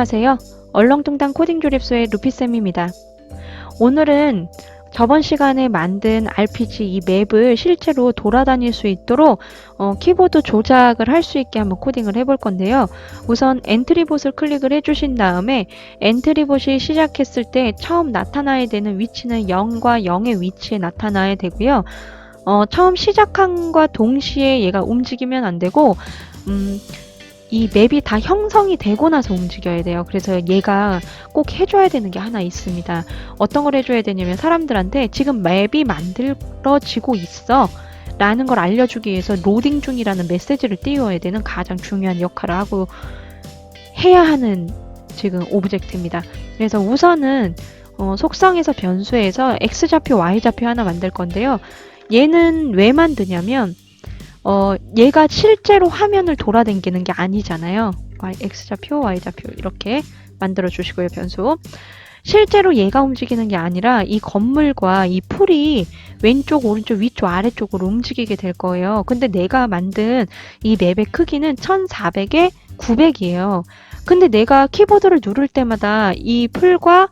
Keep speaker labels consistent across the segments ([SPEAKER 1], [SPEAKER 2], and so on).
[SPEAKER 1] 안녕하세요. 얼렁뚱땅 코딩 조립소의 루피쌤입니다. 오늘은 저번 시간에 만든 RPG 이 맵을 실제로 돌아다닐 수 있도록 키보드 조작을 할 수 있게 한번 코딩을 해볼 건데요. 우선 엔트리봇을 클릭을 해주신 다음에 엔트리봇이 시작했을 때 처음 나타나야 되는 위치는 0과 0의 위치에 나타나야 되고요. 처음 시작함과 동시에 얘가 움직이면 안 되고 이 맵이 다 형성이 되고 나서 움직여야 돼요. 그래서 얘가 꼭 해줘야 되는 게 하나 있습니다. 어떤 걸 해줘야 되냐면 사람들한테 지금 맵이 만들어지고 있어 라는 걸 알려주기 위해서 로딩 중이라는 메시지를 띄워야 되는 가장 중요한 역할을 하고 해야 하는 지금 오브젝트입니다. 그래서 우선은 속성에서 변수에서 X좌표, Y좌표 하나 만들 건데요. 얘는 왜 만드냐면 얘가 실제로 화면을 돌아다니는 게 아니잖아요. X좌표, Y좌표 이렇게 만들어 주시고요, 변수. 실제로 얘가 움직이는 게 아니라 이 건물과 이 풀이 왼쪽, 오른쪽, 위쪽, 아래쪽으로 움직이게 될 거예요. 근데 내가 만든 이 맵의 크기는 1400에 900이에요. 근데 내가 키보드를 누를 때마다 이 풀과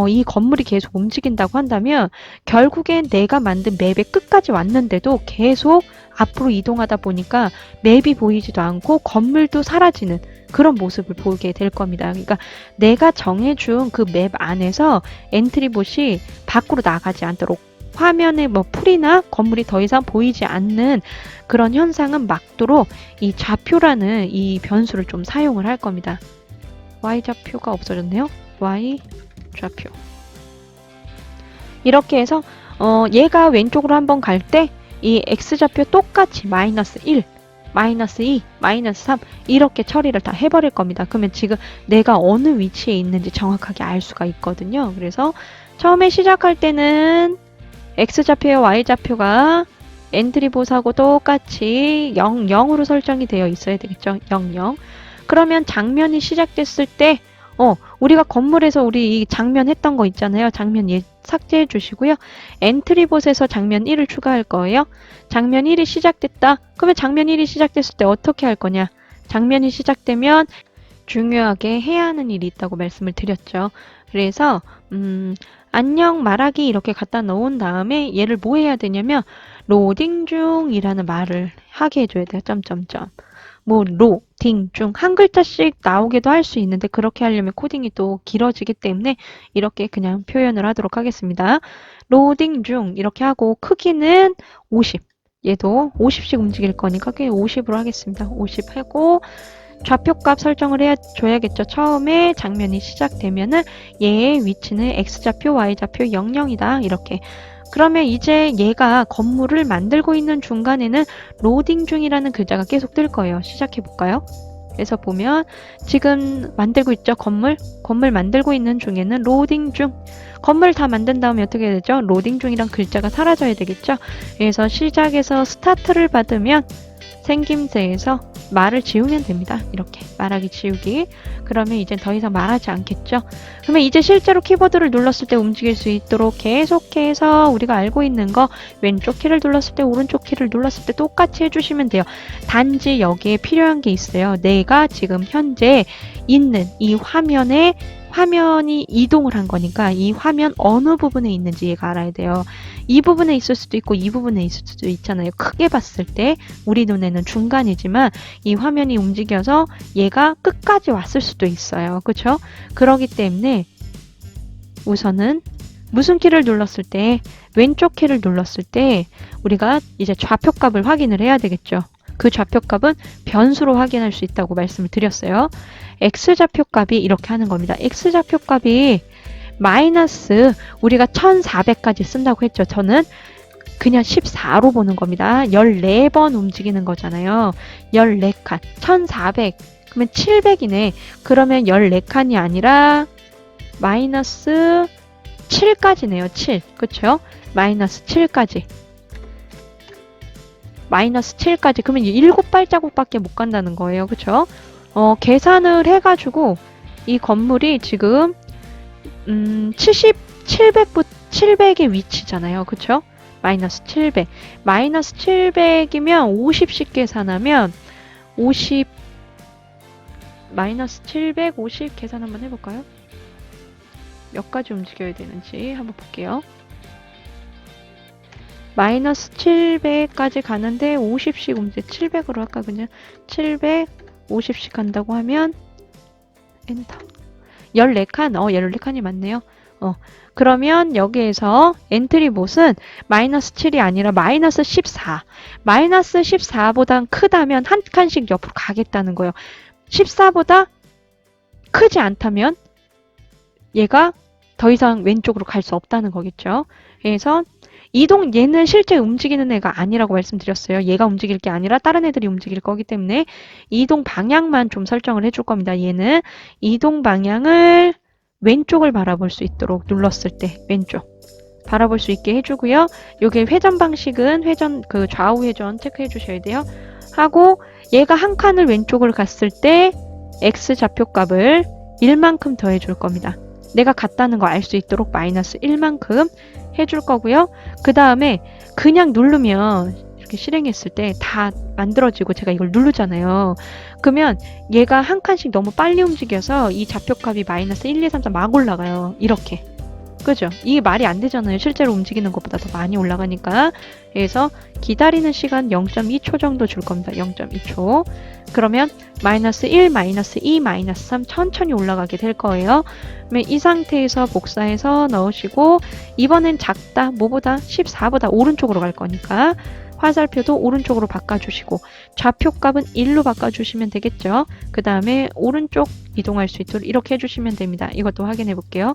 [SPEAKER 1] 이 건물이 계속 움직인다고 한다면 결국엔 내가 만든 맵의 끝까지 왔는데도 계속 앞으로 이동하다 보니까 맵이 보이지도 않고 건물도 사라지는 그런 모습을 보게 될 겁니다. 그러니까 내가 정해준 그 맵 안에서 엔트리봇이 밖으로 나가지 않도록 화면에 뭐 풀이나 건물이 더 이상 보이지 않는 그런 현상은 막도록 이 좌표라는 이 변수를 좀 사용을 할 겁니다. Y좌표가 없어졌네요. Y좌표. 이렇게 해서 얘가 왼쪽으로 한번 갈 때 이 X좌표 똑같이 마이너스 1, 마이너스 2, 마이너스 3 이렇게 처리를 다 해버릴 겁니다. 그러면 지금 내가 어느 위치에 있는지 정확하게 알 수가 있거든요. 그래서 처음에 시작할 때는 X좌표와 Y좌표가 엔트리봇하고 똑같이 0, 0으로 설정이 되어 있어야 되겠죠. 0, 0. 그러면 장면이 시작됐을 때 우리가 건물에서 우리 이 장면 했던 거 있잖아요. 장면 삭제해 주시고요. 엔트리봇에서 장면 1을 추가할 거예요. 장면 1이 시작됐다. 그러면 장면 1이 시작됐을 때 어떻게 할 거냐? 장면이 시작되면 중요하게 해야 하는 일이 있다고 말씀을 드렸죠. 그래서 안녕 말하기 이렇게 갖다 놓은 다음에 얘를 뭐 해야 되냐면 로딩 중이라는 말을 하게 해줘야 돼요. 점점점. 뭐 로딩 중 한 글자씩 나오게도 할 수 있는데 그렇게 하려면 코딩이 또 길어지기 때문에 이렇게 그냥 표현을 하도록 하겠습니다. 로딩 중 이렇게 하고 크기는 50. 얘도 50씩 움직일 거니까 그냥 50으로 하겠습니다. 50 하고 좌표값 설정을 해줘야겠죠. 처음에 장면이 시작되면은 얘의 위치는 X좌표, Y좌표 00이다. 이렇게. 그러면 이제 얘가 건물을 만들고 있는 중간에는 로딩 중이라는 글자가 계속 뜰 거예요. 시작해 볼까요? 그래서 보면 지금 만들고 있죠. 건물 만들고 있는 중에는 로딩 중. 건물 다 만든 다음에 어떻게 되죠? 로딩 중이란 글자가 사라져야 되겠죠. 그래서 시작에서 스타트를 받으면 생김새에서 말을 지우면 됩니다. 이렇게 말하기 지우기. 그러면 이제 더 이상 말하지 않겠죠. 그러면 이제 실제로 키보드를 눌렀을 때 움직일 수 있도록 계속해서 우리가 알고 있는 거 왼쪽 키를 눌렀을 때 오른쪽 키를 눌렀을 때 똑같이 해주시면 돼요. 단지 여기에 필요한 게 있어요. 내가 지금 현재 있는 이 화면이 이동을 한 거니까 이 화면 어느 부분에 있는지 얘가 알아야 돼요. 이 부분에 있을 수도 있고 이 부분에 있을 수도 있잖아요. 크게 봤을 때 우리 눈에는 중간이지만 이 화면이 움직여서 얘가 끝까지 왔을 수도 있어요. 그렇죠? 그렇기 때문에 우선은 무슨 키를 눌렀을 때 왼쪽 키를 눌렀을 때 우리가 이제 좌표값을 확인을 해야 되겠죠. 그 좌표값은 변수로 확인할 수 있다고 말씀을 드렸어요. X좌표값이 이렇게 하는 겁니다. X좌표값이 마이너스 우리가 1400까지 쓴다고 했죠. 저는 그냥 14로 보는 겁니다. 14번 움직이는 거잖아요. 14칸. 1400. 그러면 700이네. 그러면 14칸이 아니라 마이너스 7까지네요. 7. 그쵸? 마이너스 7까지. 마이너스 7까지. 그러면 7발자국밖에 못 간다는 거예요. 그쵸? 계산을 해가지고 이 건물이 지금 700의 위치잖아요. 그쵸? 마이너스 700. 마이너스 700이면 50씩 계산하면 50 마이너스 750 계산 한번 해볼까요? 몇 가지 움직여야 되는지 한번 볼게요. 마이너스 700까지 가는데 50씩 움직여 700으로 할까 그냥 750씩 간다고 하면 엔터 14칸 14칸이 맞네요. 그러면 여기에서 엔트리 봇은 마이너스 7이 아니라 마이너스 14 마이너스 14보다 크다면 한 칸씩 옆으로 가겠다는 거예요. 14보다 크지 않다면 얘가 더 이상 왼쪽으로 갈 수 없다는 거겠죠. 그래서 얘는 실제 움직이는 애가 아니라고 말씀드렸어요. 얘가 움직일 게 아니라 다른 애들이 움직일 거기 때문에 이동 방향만 좀 설정을 해줄 겁니다. 얘는 이동 방향을 왼쪽을 바라볼 수 있도록 눌렀을 때 왼쪽 바라볼 수 있게 해주고요. 요게 회전 방식은 좌우 회전 체크해 주셔야 돼요. 하고 얘가 한 칸을 왼쪽을 갔을 때 x 좌표값을 1만큼 더해 줄 겁니다. 내가 갔다는 거 알 수 있도록 마이너스 1만큼 해줄 거고요. 그 다음에 그냥 누르면 이렇게 실행했을 때 다 만들어지고 제가 이걸 누르잖아요. 그러면 얘가 한 칸씩 너무 빨리 움직여서 이 좌표값이 마이너스 1, 2, 3, 4 막 올라가요. 이렇게. 그죠? 이게 말이 안 되잖아요. 실제로 움직이는 것보다 더 많이 올라가니까. 그래서 기다리는 시간 0.2초 정도 줄 겁니다. 0.2초. 그러면 마이너스 1, 마이너스 2, 마이너스 3 천천히 올라가게 될 거예요. 그러면 이 상태에서 복사해서 넣으시고 이번엔 작다. 뭐보다? 14보다 오른쪽으로 갈 거니까 화살표도 오른쪽으로 바꿔주시고 좌표값은 1로 바꿔주시면 되겠죠. 그 다음에 오른쪽 이동할 수 있도록 이렇게 해주시면 됩니다. 이것도 확인해 볼게요.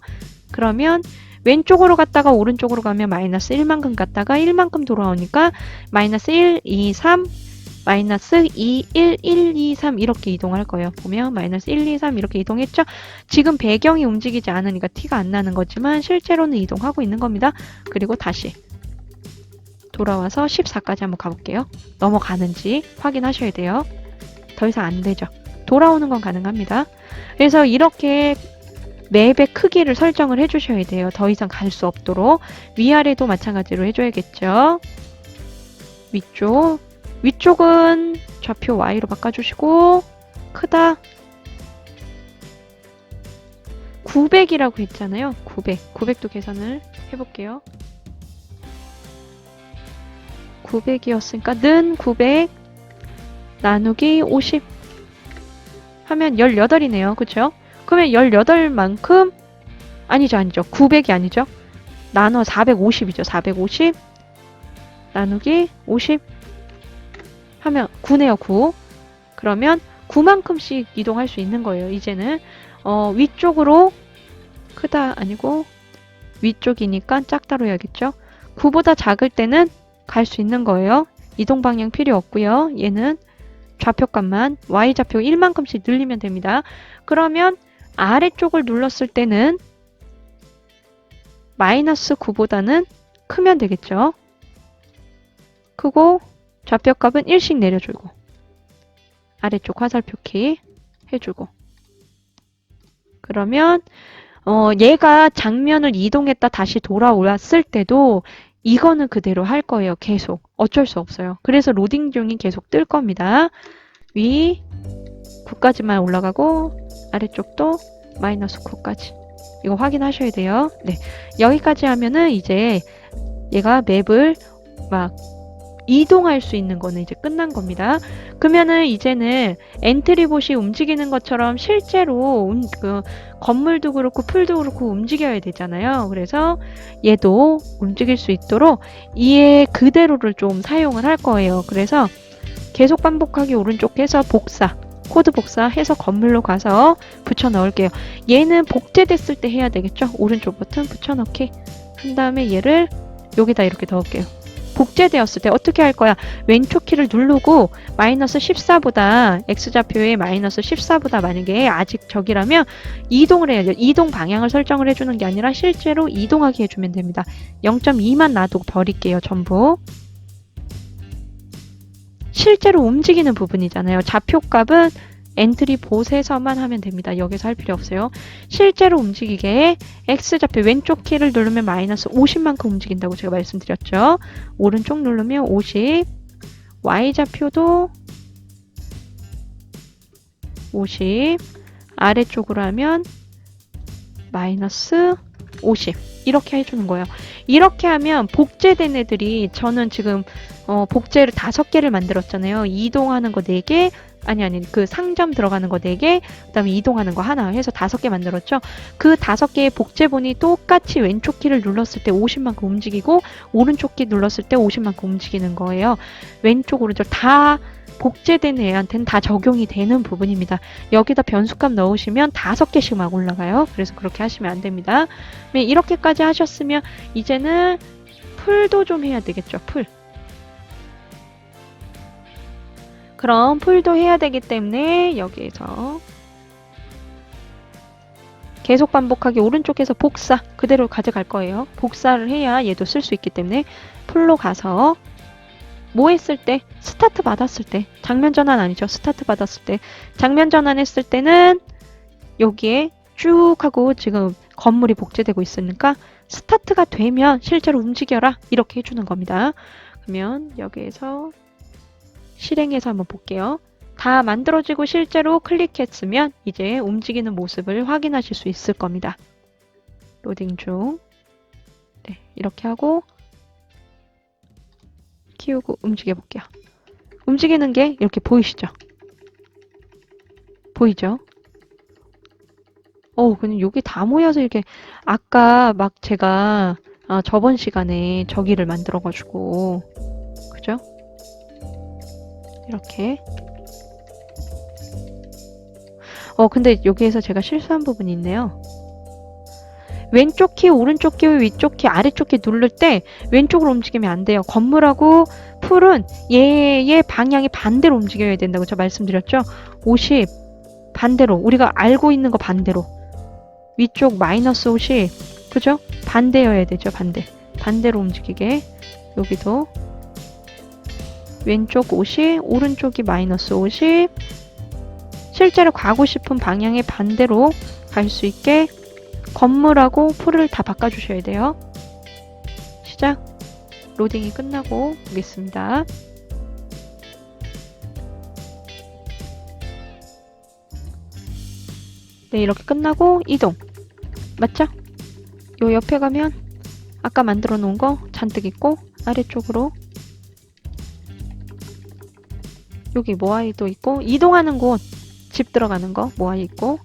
[SPEAKER 1] 그러면 왼쪽으로 갔다가 오른쪽으로 가면 마이너스 1만큼 갔다가 1만큼 돌아오니까 마이너스 1, 2, 3 마이너스 2, 1, 1, 2, 3 이렇게 이동할 거예요. 보면 마이너스 1, 2, 3 이렇게 이동했죠? 지금 배경이 움직이지 않으니까 티가 안 나는 거지만 실제로는 이동하고 있는 겁니다. 그리고 다시 돌아와서 14까지 한번 가볼게요. 넘어가는지 확인하셔야 돼요. 더 이상 안 되죠. 돌아오는 건 가능합니다. 그래서 이렇게 맵의 크기를 설정을 해주셔야 돼요. 더 이상 갈 수 없도록. 위아래도 마찬가지로 해줘야겠죠. 위쪽은 좌표 Y로 바꿔주시고 크다 900이라고 했잖아요. 900도 계산을 해볼게요. 900이었으니까 는 900 나누기 50 하면 18이네요. 그쵸? 그러면 18만큼 아니죠. 900이 아니죠. 나눠 450이죠. 450 나누기 50 하면 9네요. 9. 그러면 9만큼씩 이동할 수 있는 거예요. 이제는 위쪽으로 크다 아니고 위쪽이니까 작다로 해야겠죠. 9보다 작을 때는 갈 수 있는 거예요. 이동 방향 필요 없고요. 얘는 좌표값만 Y좌표 1만큼씩 늘리면 됩니다. 그러면 아래쪽을 눌렀을 때는 마이너스 9보다는 크면 되겠죠. 크고 좌표값은 1씩 내려주고 아래쪽 화살표 키 해주고 그러면 얘가 장면을 이동했다 다시 돌아왔을 때도 이거는 그대로 할 거예요. 계속. 어쩔 수 없어요. 그래서 로딩 중이 계속 뜰 겁니다. 위 9까지만 올라가고 아래쪽도 마이너스 9까지. 이거 확인하셔야 돼요. 네, 여기까지 하면은 이제 얘가 맵을 막 이동할 수 있는 거는 이제 끝난 겁니다. 그러면은 이제는 엔트리봇이 움직이는 것처럼 실제로 그 건물도 그렇고 풀도 그렇고 움직여야 되잖아요. 그래서 얘도 움직일 수 있도록 얘 그대로를 좀 사용을 할 거예요. 그래서 계속 반복하기 오른쪽 해서 복사 코드 복사해서 건물로 가서 붙여 넣을게요. 얘는 복제됐을 때 해야 되겠죠? 오른쪽 버튼 붙여 넣기 한 다음에 얘를 여기다 이렇게 넣을게요. 복제되었을 때 어떻게 할 거야? 왼쪽 키를 누르고 마이너스 14보다 X좌표에 마이너스 14보다 만약에 아직 저기라면 이동을 해야죠. 이동 방향을 설정을 해주는 게 아니라 실제로 이동하게 해주면 됩니다. 0.2만 놔두고 버릴게요. 전부. 실제로 움직이는 부분이잖아요. 좌표값은 엔트리 봇에서만 하면 됩니다. 여기서 할 필요 없어요. 실제로 움직이게 X좌표 왼쪽 키를 누르면 마이너스 50만큼 움직인다고 제가 말씀드렸죠. 오른쪽 누르면 50 Y좌표도 50, 아래쪽으로 하면 마이너스 50 이렇게 해주는 거예요. 이렇게 하면 복제된 애들이 저는 지금 복제를 5개를 만들었잖아요. 이동하는 거 4개, 아니 그 상점 들어가는 거 4개, 그 다음에 이동하는 거 하나 해서 5개 만들었죠. 그 5개의 복제본이 똑같이 왼쪽 키를 눌렀을 때 50만큼 움직이고 오른쪽 키 눌렀을 때 50만큼 움직이는 거예요. 왼쪽 오른쪽 다 복제된 애한테는 다 적용이 되는 부분입니다. 여기다 변수값 넣으시면 5개씩 막 올라가요. 그래서 그렇게 하시면 안 됩니다. 네, 이렇게까지 하셨으면 이제는 풀도 좀 해야 되겠죠. 풀. 그럼 풀도 해야 되기 때문에 여기에서 계속 반복하기 오른쪽에서 복사 그대로 가져갈 거예요. 복사를 해야 얘도 쓸 수 있기 때문에 풀로 가서 뭐 했을 때? 스타트 받았을 때. 장면 전환 아니죠. 스타트 받았을 때. 장면 전환 했을 때는 여기에 쭉 하고 지금 건물이 복제되고 있으니까 스타트가 되면 실제로 움직여라. 이렇게 해주는 겁니다. 그러면 여기에서 실행해서 한번 볼게요. 다 만들어지고 실제로 클릭했으면 이제 움직이는 모습을 확인하실 수 있을 겁니다. 로딩 중. 네, 이렇게 하고 키우고 움직여 볼게요. 움직이는 게 이렇게 보이시죠? 보이죠? 그냥 여기 다 모여서 이렇게 아까 막 제가 저번 시간에 저기를 만들어가지고 그죠? 이렇게 근데 여기에서 제가 실수한 부분이 있네요. 왼쪽 키, 오른쪽 키, 위쪽 키, 아래쪽 키 누를 때 왼쪽으로 움직이면 안 돼요. 건물하고 풀은 얘의 방향이 반대로 움직여야 된다고 제가 말씀드렸죠. 50 반대로 우리가 알고 있는 거 반대로 위쪽 마이너스 50 그죠? 반대여야 되죠. 반대로 움직이게 여기도 왼쪽 50 오른쪽이 마이너스 50 실제로 가고 싶은 방향의 반대로 갈 수 있게 건물하고 풀을 다 바꿔주셔야 돼요. 시작. 로딩이 끝나고 보겠습니다. 네, 이렇게 끝나고 이동. 맞죠? 요 옆에 가면 아까 만들어 놓은 거 잔뜩 있고 아래쪽으로 여기 모아이도 있고 이동하는 곳 집 들어가는 거 모아이 있고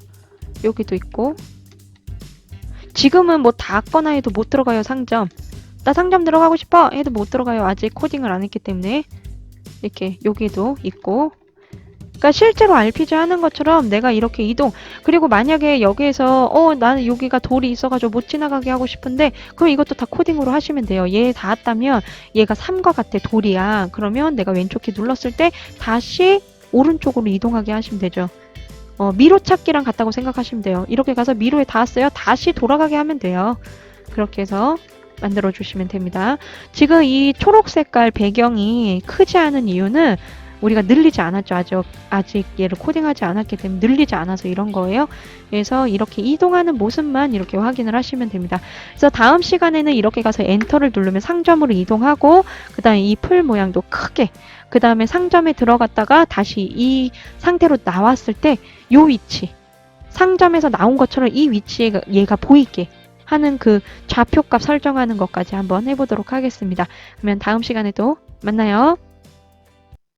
[SPEAKER 1] 여기도 있고 지금은 뭐 닫거나 해도 못 들어가요. 상점. 나 상점 들어가고 싶어 해도 못 들어가요. 아직 코딩을 안 했기 때문에. 이렇게 여기도 있고 그러니까 실제로 RPG 하는 것처럼 내가 이렇게 이동 그리고 만약에 여기에서 나는 여기가 돌이 있어가지고 못 지나가게 하고 싶은데 그럼 이것도 다 코딩으로 하시면 돼요. 얘 닿았다면 얘가 3과 같아 돌이야. 그러면 내가 왼쪽 키 눌렀을 때 다시 오른쪽으로 이동하게 하시면 되죠. 미로 찾기랑 같다고 생각하시면 돼요. 이렇게 가서 미로에 닿았어요. 다시 돌아가게 하면 돼요. 그렇게 해서 만들어 주시면 됩니다. 지금 이 초록 색깔 배경이 크지 않은 이유는 우리가 늘리지 않았죠. 아직 얘를 코딩하지 않았기 때문에 늘리지 않아서 이런 거예요. 그래서 이렇게 이동하는 모습만 이렇게 확인을 하시면 됩니다. 그래서 다음 시간에는 이렇게 가서 엔터를 누르면 상점으로 이동하고 그 다음에 이 풀 모양도 크게 그 다음에 상점에 들어갔다가 다시 이 상태로 나왔을 때 요 위치 상점에서 나온 것처럼 이 위치에 얘가 보이게 하는 그 좌표값 설정하는 것까지 한번 해보도록 하겠습니다. 그러면 다음 시간에도 만나요.